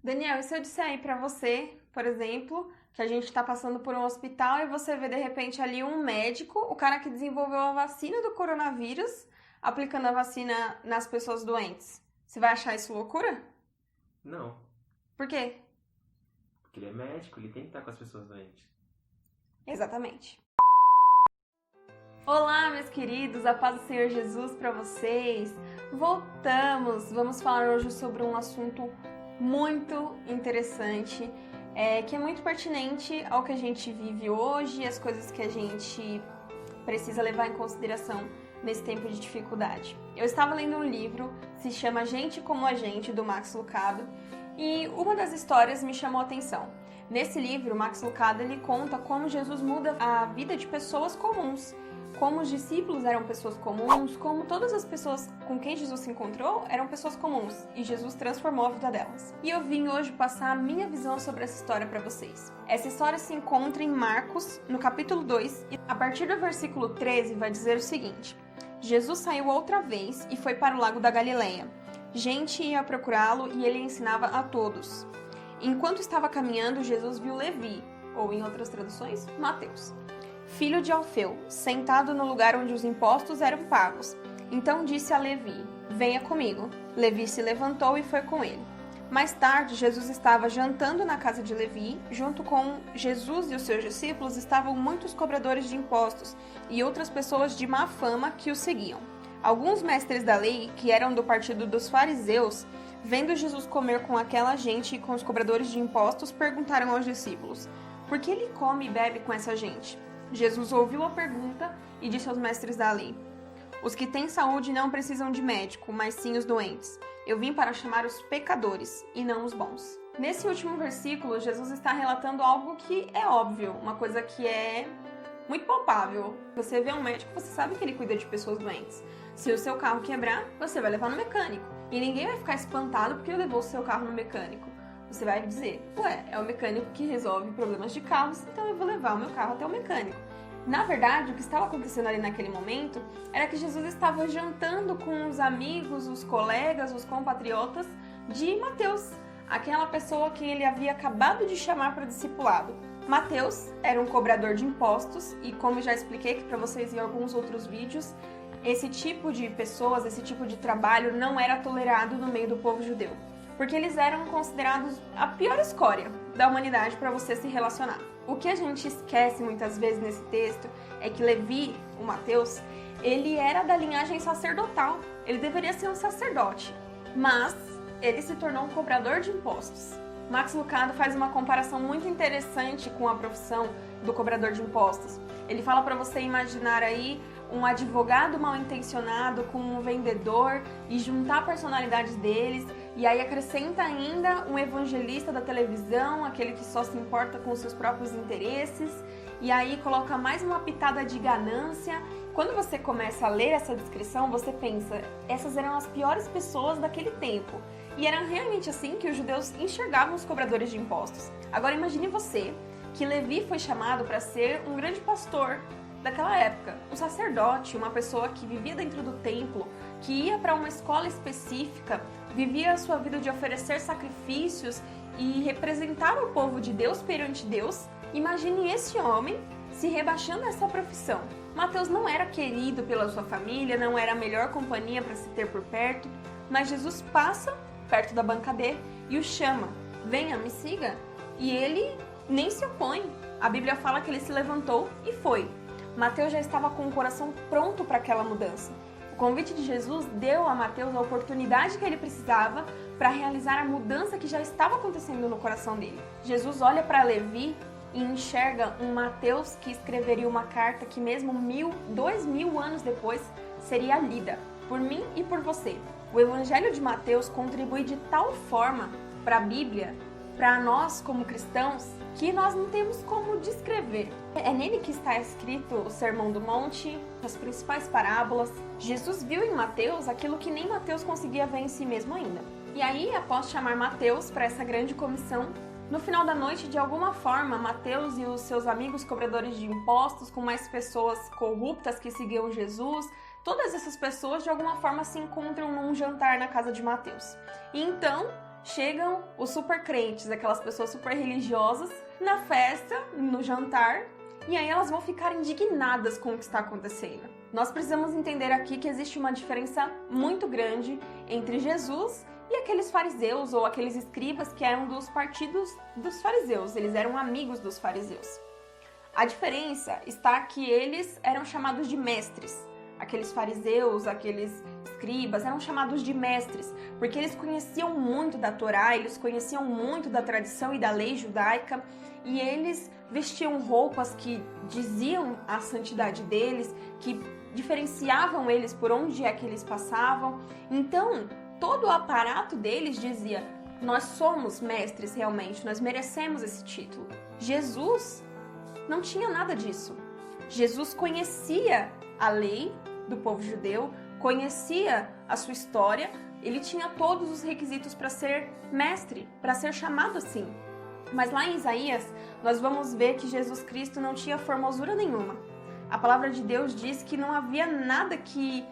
Daniel, e se eu disser aí pra você, por exemplo, que a gente tá passando por um hospital e você vê de repente ali um médico, o cara que desenvolveu a vacina do coronavírus, aplicando a vacina nas pessoas doentes. Você vai achar isso loucura? Não, Por quê? porque ele é médico, ele tem que estar com as pessoas doentes. Exatamente. Olá, meus queridos, a paz do Senhor Jesus para vocês. Voltamos, vamos falar hoje sobre um assunto muito interessante, que é muito pertinente ao que a gente vive hoje e as coisas que a gente precisa levar em consideração nesse tempo de dificuldade. Eu estava lendo um livro, se chama Gente como a Gente, do Max Lucado, e uma das histórias me chamou a atenção. Nesse livro, o Max Lucado ele conta como Jesus muda a vida de pessoas comuns, como os discípulos eram pessoas comuns, como todas as pessoas com quem Jesus se encontrou eram pessoas comuns e Jesus transformou a vida delas. E eu vim hoje passar a minha visão sobre essa história para vocês. Essa história se encontra em Marcos, no capítulo 2, e a partir do versículo 13 vai dizer o seguinte: Jesus saiu outra vez e foi para o lago da Galileia. Gente ia procurá-lo e ele ensinava a todos. Enquanto estava caminhando, Jesus viu Levi, ou em outras traduções, Mateus, filho de Alfeu, sentado no lugar onde os impostos eram pagos. Então disse a Levi: venha comigo. Levi se levantou e foi com ele. Mais tarde, Jesus estava jantando na casa de Levi. Junto com Jesus e os seus discípulos estavam muitos cobradores de impostos e outras pessoas de má fama que o seguiam. Alguns mestres da lei, que eram do partido dos fariseus, vendo Jesus comer com aquela gente e com os cobradores de impostos, perguntaram aos discípulos: por que ele come e bebe com essa gente? Jesus ouviu a pergunta e disse aos mestres da lei: os que têm saúde não precisam de médico, mas sim os doentes. Eu vim para chamar os pecadores e não os bons. Nesse último versículo, Jesus está relatando algo que é óbvio, uma coisa que é muito palpável. Você vê um médico, você sabe que ele cuida de pessoas doentes. Se o seu carro quebrar, você vai levar no mecânico. E ninguém vai ficar espantado porque levou o seu carro no mecânico. Você vai dizer: ué, é o mecânico que resolve problemas de carros, então eu vou levar o meu carro até o mecânico. Na verdade, o que estava acontecendo ali naquele momento era que Jesus estava jantando com os amigos, os colegas, os compatriotas de Mateus, aquela pessoa que ele havia acabado de chamar para o discipulado. Mateus era um cobrador de impostos e, como eu já expliquei aqui para vocês em alguns outros vídeos, esse tipo de pessoas, esse tipo de trabalho não era tolerado no meio do povo judeu, porque eles eram considerados a pior escória da humanidade para você se relacionar. O que a gente esquece muitas vezes nesse texto é que Levi, o Mateus, ele era da linhagem sacerdotal, ele deveria ser um sacerdote, mas ele se tornou um cobrador de impostos. Max Lucado faz uma comparação muito interessante com a profissão do cobrador de impostos. Ele fala para você imaginar aí um advogado mal intencionado com um vendedor e juntar personalidades deles, e aí acrescenta ainda um evangelista da televisão, aquele que só se importa com os seus próprios interesses, e aí coloca mais uma pitada de ganância. Quando você começa a ler essa descrição, você pensa: essas eram as piores pessoas daquele tempo. E era realmente assim que os judeus enxergavam os cobradores de impostos. Agora imagine você que Levi foi chamado para ser um grande pastor daquela época, um sacerdote, uma pessoa que vivia dentro do templo, que ia para uma escola específica, vivia a sua vida de oferecer sacrifícios e representar o povo de Deus perante Deus. Imagine esse homem se rebaixando a essa profissão. Mateus não era querido pela sua família, não era a melhor companhia para se ter por perto, mas Jesus passa perto da banca dele e o chama: venha, me siga. E ele nem se opõe. A Bíblia fala que ele se levantou e foi. Mateus já estava com o coração pronto para aquela mudança. O convite de Jesus deu a Mateus a oportunidade que ele precisava para realizar a mudança que já estava acontecendo no coração dele. Jesus olha para Levi e enxerga um Mateus que escreveria uma carta que mesmo 2000 anos depois seria lida por mim e por você. O Evangelho de Mateus contribui de tal forma para a Bíblia, para nós como cristãos, que nós não temos como descrever. É nele que está escrito o Sermão do Monte, as principais parábolas. Jesus viu em Mateus aquilo que nem Mateus conseguia ver em si mesmo ainda. E aí, após chamar Mateus para essa grande comissão, no final da noite, de alguma forma, Mateus e os seus amigos cobradores de impostos, com mais pessoas corruptas que seguiam Jesus, todas essas pessoas de alguma forma se encontram num jantar na casa de Mateus. E então, chegam os super crentes, aquelas pessoas super religiosas, na festa, no jantar, e aí elas vão ficar indignadas com o que está acontecendo. Nós precisamos entender aqui que existe uma diferença muito grande entre Jesus e aqueles fariseus ou aqueles escribas que eram dos partidos dos fariseus, eles eram amigos dos fariseus. A diferença está que eles eram chamados de mestres. Aqueles fariseus, aqueles escribas eram chamados de mestres, porque eles conheciam muito da Torá, eles conheciam muito da tradição e da lei judaica, e eles vestiam roupas que diziam a santidade deles, que diferenciavam eles por onde é que eles passavam. Então, todo o aparato deles dizia: nós somos mestres realmente, nós merecemos esse título. Jesus não tinha nada disso. Jesus conhecia a lei do povo judeu, conhecia a sua história, ele tinha todos os requisitos para ser mestre, para ser chamado assim. Mas lá em Isaías, nós vamos ver que Jesus Cristo não tinha formosura nenhuma. A palavra de Deus diz que não havia nada que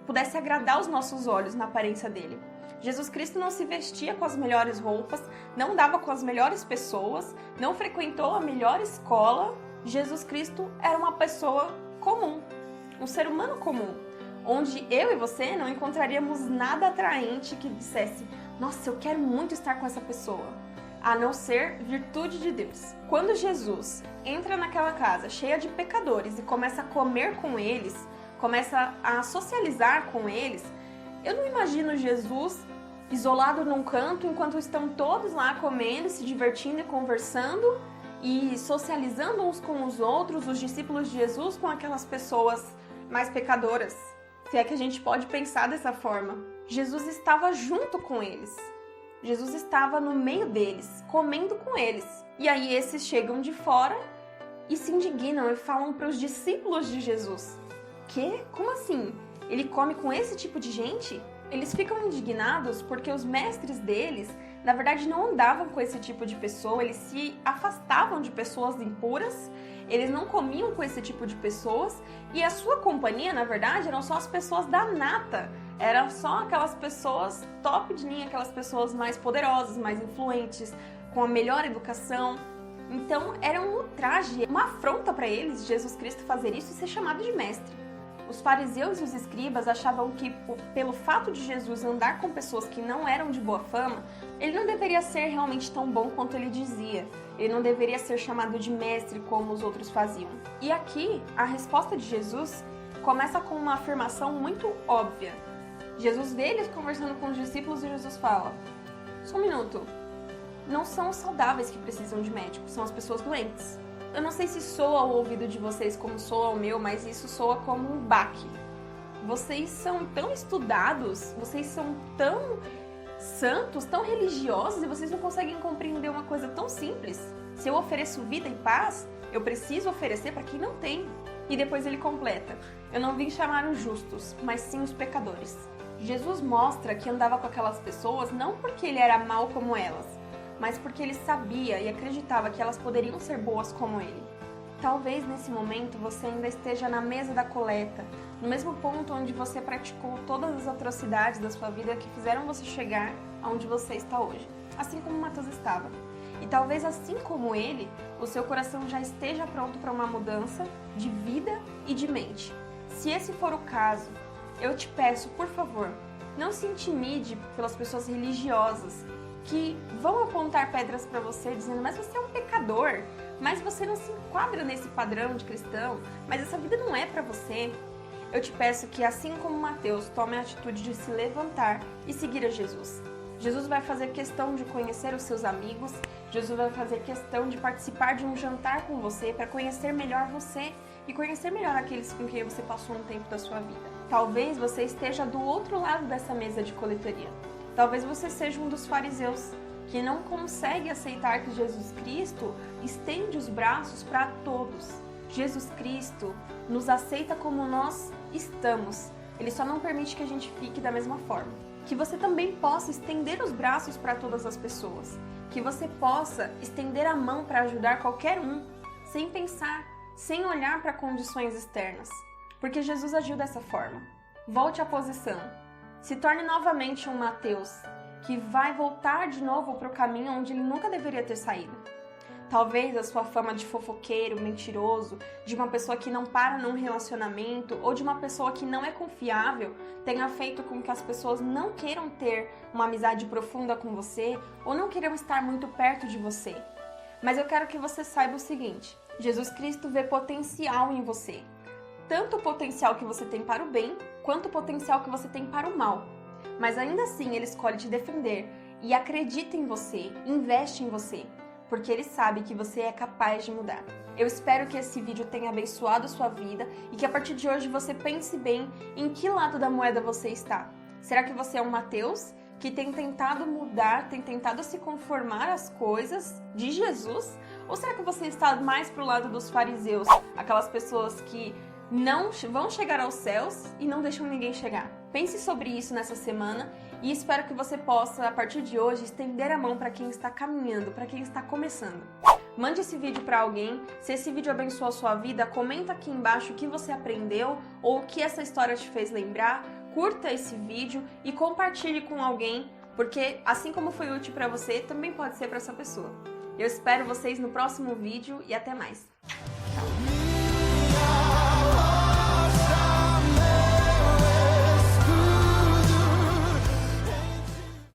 pudesse agradar os nossos olhos na aparência dele. Jesus Cristo não se vestia com as melhores roupas, não dava com as melhores pessoas, não frequentou a melhor escola. Jesus Cristo era uma pessoa comum, um ser humano comum, onde eu e você não encontraríamos nada atraente que dissesse: nossa, eu quero muito estar com essa pessoa, a não ser virtude de Deus. Quando Jesus entra naquela casa cheia de pecadores e começa a comer com eles, começa a socializar com eles, eu não imagino Jesus isolado num canto enquanto estão todos lá comendo, se divertindo e conversando e socializando uns com os outros, os discípulos de Jesus com aquelas pessoas mais pecadoras. Se é que a gente pode pensar dessa forma. Jesus estava junto com eles. Jesus estava no meio deles, comendo com eles. E aí esses chegam de fora e se indignam e falam para os discípulos de Jesus: quê? Como assim? Ele come com esse tipo de gente? Eles ficam indignados porque os mestres deles, na verdade, não andavam com esse tipo de pessoa, eles se afastavam de pessoas impuras, eles não comiam com esse tipo de pessoas, e a sua companhia, na verdade, eram só as pessoas da nata, eram só aquelas pessoas top de linha, aquelas pessoas mais poderosas, mais influentes, com a melhor educação. Então, era um ultraje, uma afronta para eles, Jesus Cristo, fazer isso e ser chamado de mestre. Os fariseus e os escribas achavam que, pelo fato de Jesus andar com pessoas que não eram de boa fama, ele não deveria ser realmente tão bom quanto ele dizia. Ele não deveria ser chamado de mestre como os outros faziam. E aqui, a resposta de Jesus começa com uma afirmação muito óbvia. Jesus vê eles conversando com os discípulos e Jesus fala: só um minuto, não são os saudáveis que precisam de médico, são as pessoas doentes. Eu não sei se soa ao ouvido de vocês como soa ao meu, mas isso soa como um baque. Vocês são tão estudados, vocês são tão santos, tão religiosos, e vocês não conseguem compreender uma coisa tão simples. Se eu ofereço vida e paz, eu preciso oferecer para quem não tem. E depois ele completa: eu não vim chamar os justos, mas sim os pecadores. Jesus mostra que andava com aquelas pessoas não porque ele era mau como elas, mas porque ele sabia e acreditava que elas poderiam ser boas como ele. Talvez nesse momento você ainda esteja na mesa da coleta, no mesmo ponto onde você praticou todas as atrocidades da sua vida que fizeram você chegar aonde você está hoje, assim como Mateus estava. E talvez assim como ele, o seu coração já esteja pronto para uma mudança de vida e de mente. Se esse for o caso, eu te peço, por favor, não se intimide pelas pessoas religiosas que vão apontar pedras para você dizendo: mas você é um pecador, mas você não se enquadra nesse padrão de cristão, mas essa vida não é para você. Eu te peço que, assim como Mateus, tome a atitude de se levantar e seguir a Jesus. Jesus vai fazer questão de conhecer os seus amigos, Jesus vai fazer questão de participar de um jantar com você para conhecer melhor você e conhecer melhor aqueles com quem você passou um tempo da sua vida. Talvez você esteja do outro lado dessa mesa de coletoria. Talvez você seja um dos fariseus que não consegue aceitar que Jesus Cristo estende os braços para todos. Jesus Cristo nos aceita como nós estamos. Ele só não permite que a gente fique da mesma forma. Que você também possa estender os braços para todas as pessoas. Que você possa estender a mão para ajudar qualquer um, sem pensar, sem olhar para condições externas. Porque Jesus agiu dessa forma. Volte à posição. Se torne novamente um Mateus. que vai voltar de novo para o caminho onde ele nunca deveria ter saído. Talvez a sua fama de fofoqueiro, mentiroso, de uma pessoa que não para num relacionamento ou de uma pessoa que não é confiável tenha feito com que as pessoas não queiram ter uma amizade profunda com você ou não queiram estar muito perto de você. Mas eu quero que você saiba o seguinte: Jesus Cristo vê potencial em você. Tanto o potencial que você tem para o bem, quanto o potencial que você tem para o mal. Mas ainda assim Ele escolhe te defender e acredita em você, investe em você, porque Ele sabe que você é capaz de mudar. Eu espero que esse vídeo tenha abençoado a sua vida e que a partir de hoje você pense bem em que lado da moeda você está. Será que você é um Mateus que tem tentado mudar, tem tentado se conformar às coisas de Jesus? Ou será que você está mais pro lado dos fariseus, aquelas pessoas que não vão chegar aos céus e não deixam ninguém chegar? Pense sobre isso nessa semana e espero que você possa, a partir de hoje, estender a mão para quem está caminhando, para quem está começando. Mande esse vídeo para alguém. Se esse vídeo abençoou a sua vida, comenta aqui embaixo o que você aprendeu ou o que essa história te fez lembrar. Curta esse vídeo e compartilhe com alguém, porque assim como foi útil para você, também pode ser para essa pessoa. Eu espero vocês no próximo vídeo e até mais. Tchau!